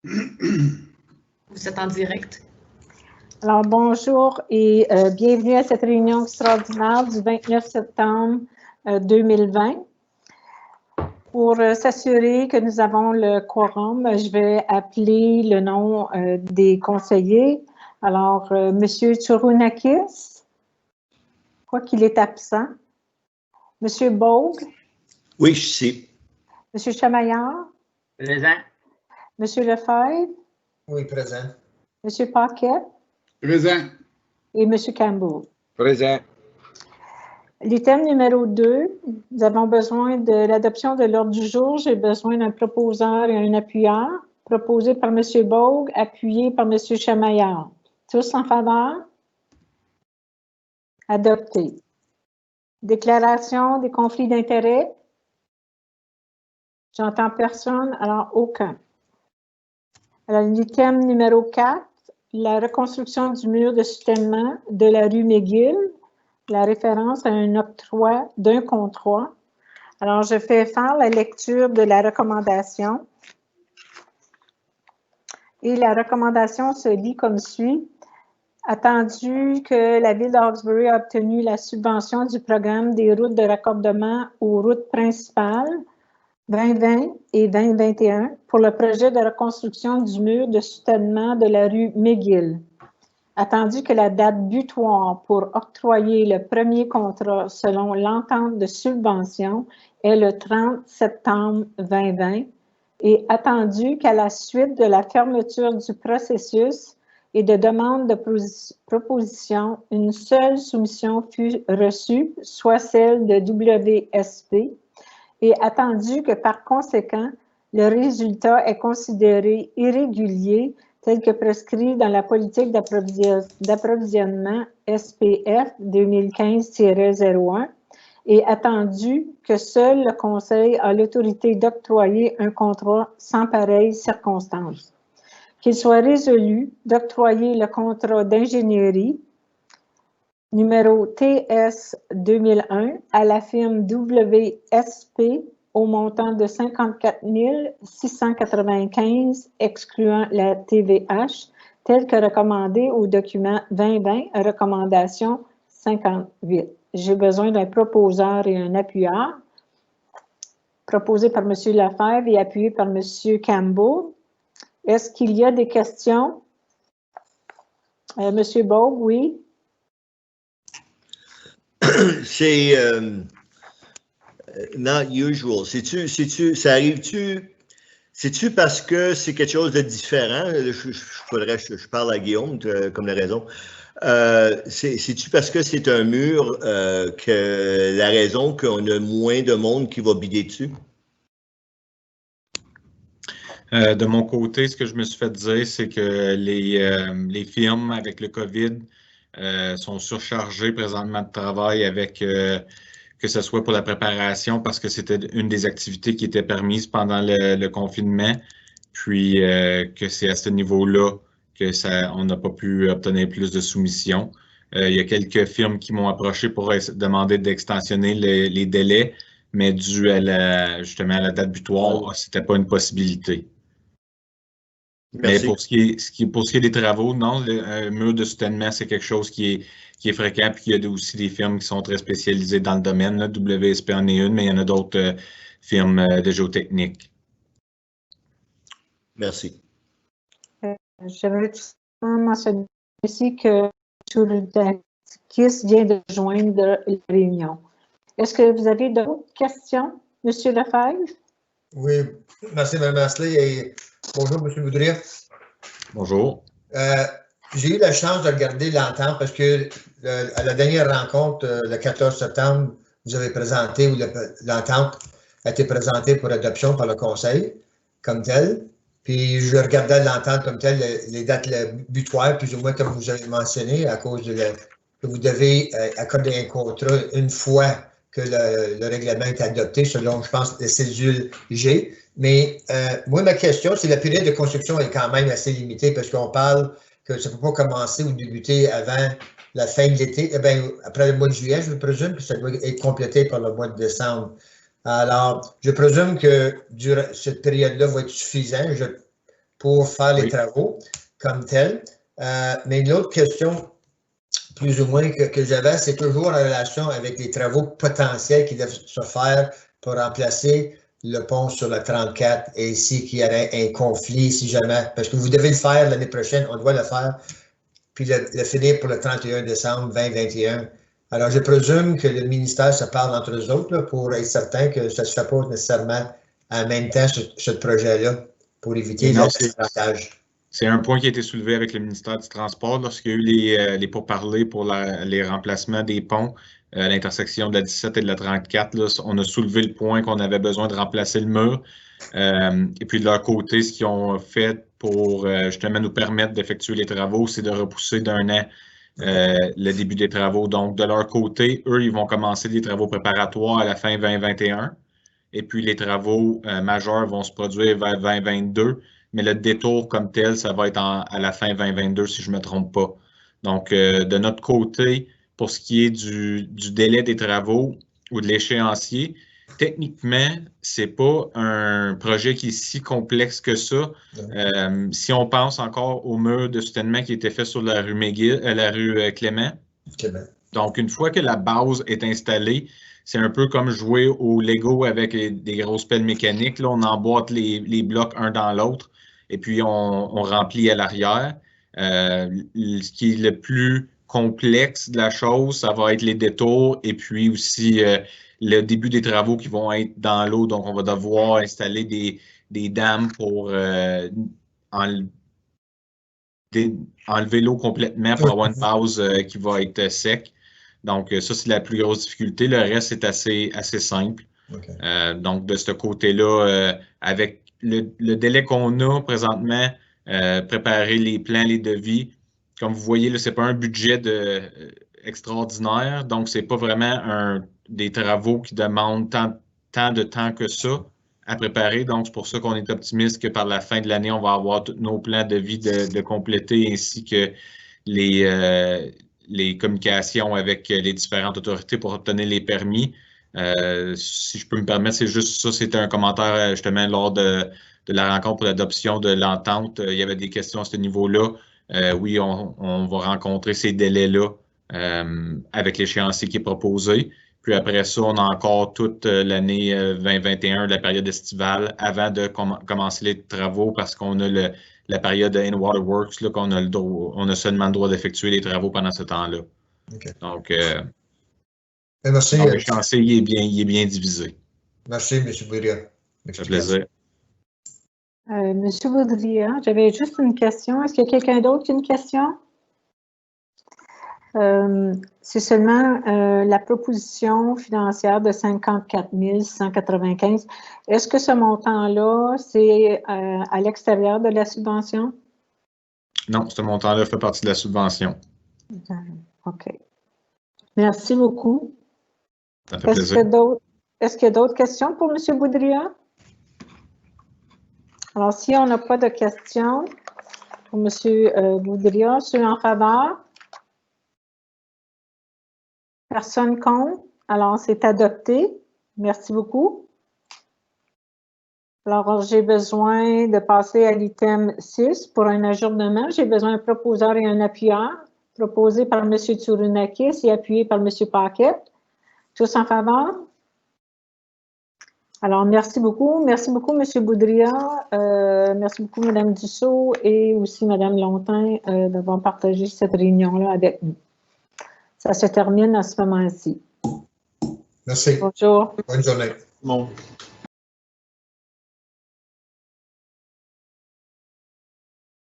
Vous êtes en direct. Alors, bonjour et bienvenue à cette réunion extraordinaire du 29 septembre 2020. Pour s'assurer que nous avons le quorum, je vais appeler le nom des conseillers. Alors, M. Tchourounakis, je crois qu'il est absent. M. Bogue. Oui, je suis. M. Chamaillard. Présent. M. Lefebvre. Oui, présent. M. Paquette. Présent. Et M. Campbell. Présent. L'item numéro 2, nous avons besoin de l'adoption de l'ordre du jour. J'ai besoin d'un proposeur et un appuyeur. Proposé par M. Bogue, appuyé par M. Chamaillard. Tous en faveur? Adopté. Déclaration des conflits d'intérêts? J'entends personne, alors aucun. Alors, l'item numéro 4, la reconstruction du mur de soutènement de la rue McGill. La référence à un octroi d'un contrat. Alors, je fais faire la lecture de la recommandation. Et la recommandation se lit comme suit. Attendu que la Ville d'Hawkesbury a obtenu la subvention du programme des routes de raccordement aux routes principales 2020 et 2021 pour le projet de reconstruction du mur de soutènement de la rue McGill. Attendu que la date butoir pour octroyer le premier contrat selon l'entente de subvention est le 30 septembre 2020 et attendu qu'à la suite de la fermeture du processus et de demande de proposition, une seule soumission fut reçue, soit celle de WSP, et attendu que par conséquent, le résultat est considéré irrégulier tel que prescrit dans la politique d'approvisionnement SPF 2015-01 et attendu que seul le Conseil a l'autorité d'octroyer un contrat sans pareille circonstance. Qu'il soit résolu d'octroyer le contrat d'ingénierie numéro TS 2001 à la firme WSP au montant de 54 695, excluant la TVH, tel que recommandé au document 2020, recommandation 58. J'ai besoin d'un proposeur et un appuyeur, proposé par M. Lefebvre et appuyé par M. Campbell. Est-ce qu'il y a des questions? M. Bogue, oui. C'est not usual. Ça arrive-tu? C'est-tu parce que c'est quelque chose de différent? Je parle à Guillaume comme la raison. C'est-tu parce que c'est un mur que la raison qu'on a moins de monde qui va bider dessus? De mon côté, ce que je me suis fait dire, c'est que les firmes avec le COVID sont surchargées présentement de travail avec que ce soit pour la préparation parce que c'était une des activités qui était permise pendant le confinement, puis que c'est à ce niveau-là on n'a pas pu obtenir plus de soumissions. Il y a quelques firmes qui m'ont approché pour demander d'extensionner les délais, mais dû à justement à la date butoir, c'était pas une possibilité. Merci. Mais pour ce qui est des travaux, non, le mur de soutènement, c'est quelque chose qui est fréquent, puis il y a aussi des firmes qui sont très spécialisées dans le domaine. Là. WSP en est une, mais il y en a d'autres firmes de géotechnique. Merci. J'aimerais mentionner ici que Tchourounakis vient de joindre la réunion. Est-ce que vous avez d'autres questions, M. Lefebvre? Oui, merci Mme Astley et bonjour M. Boudria. Bonjour. J'ai eu la chance de regarder l'entente parce que à la dernière rencontre, le 14 septembre, vous avez présenté, ou l'entente a été présentée pour adoption par le Conseil comme tel. Puis je regardais l'entente comme telle, les dates butoirs, plus ou moins comme vous avez mentionné, à cause de que vous devez accorder un contrat une fois que le règlement est adopté, selon, je pense, le cédule G. Mais moi, ma question, c'est la période de construction est quand même assez limitée parce qu'on parle que ça ne peut pas commencer ou débuter avant la fin de l'été. Eh bien, après le mois de juillet, je présume que ça doit être complété par le mois de décembre. Alors, je présume que durant cette période-là va être suffisant. Je pour faire les Oui. travaux comme tels. Mais l'autre question, plus ou moins, que j'avais, c'est toujours en relation avec les travaux potentiels qui doivent se faire pour remplacer le pont sur la 34 et ici qu'il y aurait un conflit si jamais, parce que vous devez le faire l'année prochaine, on doit le faire, puis le finir pour le 31 décembre 2021. Alors, je présume que le ministère se parle entre eux autres là, pour être certain que ça ne se fait pas nécessairement en même temps ce projet-là pour éviter l'avantage. C'est un point qui a été soulevé avec le ministère du Transport lorsqu'il y a eu les pourparlers pour les remplacements des ponts à l'intersection de la 17 et de la 34. Là, on a soulevé le point qu'on avait besoin de remplacer le mur. Et puis de leur côté, ce qu'ils ont fait pour justement nous permettre d'effectuer les travaux, c'est de repousser d'un an le début des travaux. Donc, de leur côté, eux, ils vont commencer les travaux préparatoires à la fin 2021. Et puis, les travaux majeurs vont se produire vers 2022. Mais le détour comme tel, ça va être à la fin 2022, si je ne me trompe pas. Donc, de notre côté, pour ce qui est du délai des travaux ou de l'échéancier, techniquement, ce n'est pas un projet qui est si complexe que ça. Si on pense encore au mur de soutènement qui était fait sur la rue Clément. Donc, une fois que la base est installée, c'est un peu comme jouer au Lego avec des grosses pelles mécaniques. Là, on emboîte les blocs un dans l'autre et puis on remplit à l'arrière. Ce qui est le plus complexe de la chose, ça va être les détours et puis aussi le début des travaux qui vont être dans l'eau. Donc, on va devoir installer des dames pour enlever l'eau complètement pour avoir une base qui va être sec. Donc, ça, c'est la plus grosse difficulté. Le reste, c'est assez simple. Okay. Donc, de ce côté-là, avec le délai qu'on a présentement, préparer les plans, les devis, comme vous voyez, ce n'est pas un budget extraordinaire. Donc, ce n'est pas vraiment des travaux qui demandent tant de temps que ça à préparer. Donc, c'est pour ça qu'on est optimiste que par la fin de l'année, on va avoir tous nos plans de vie de compléter ainsi que les communications avec les différentes autorités pour obtenir les permis. Si je peux me permettre, c'est juste ça, c'était un commentaire justement lors de la rencontre pour l'adoption de l'entente. Il y avait des questions à ce niveau-là. Oui, on va rencontrer ces délais-là avec l'échéancier qui est proposé. Puis après ça, on a encore toute l'année 2021, la période estivale, avant de commencer les travaux parce qu'on a la période In-Waterworks, qu'on a on a seulement le droit d'effectuer les travaux pendant ce temps-là. Okay. Donc, merci. L'échéancier, il est bien divisé. Merci, M. Boudria. Ça fait plaisir. M. Boudria, j'avais juste une question. Est-ce qu'il y a quelqu'un d'autre qui a une question? C'est seulement la proposition financière de 54 695. Est-ce que ce montant-là, c'est à l'extérieur de la subvention? Non, ce montant-là fait partie de la subvention. OK. Merci beaucoup. Ça fait plaisir. Est-ce qu'il y a d'autres questions pour M. Boudria? Alors, si on n'a pas de questions pour M. Boudria, ceux en faveur? Personne contre? Alors, c'est adopté. Merci beaucoup. Alors, j'ai besoin de passer à l'item 6 pour un ajournement. J'ai besoin d'un proposeur et un appuyeur, proposé par M. Tsourunakis et appuyé par M. Paquette. Tous en faveur? Alors, merci beaucoup. Merci beaucoup, M. Boudria. Merci beaucoup, Mme Dussault et aussi Mme Lontin d'avoir partagé cette réunion-là avec nous. Ça se termine à ce moment-ci. Merci. Bonjour. Bonne journée. Bon.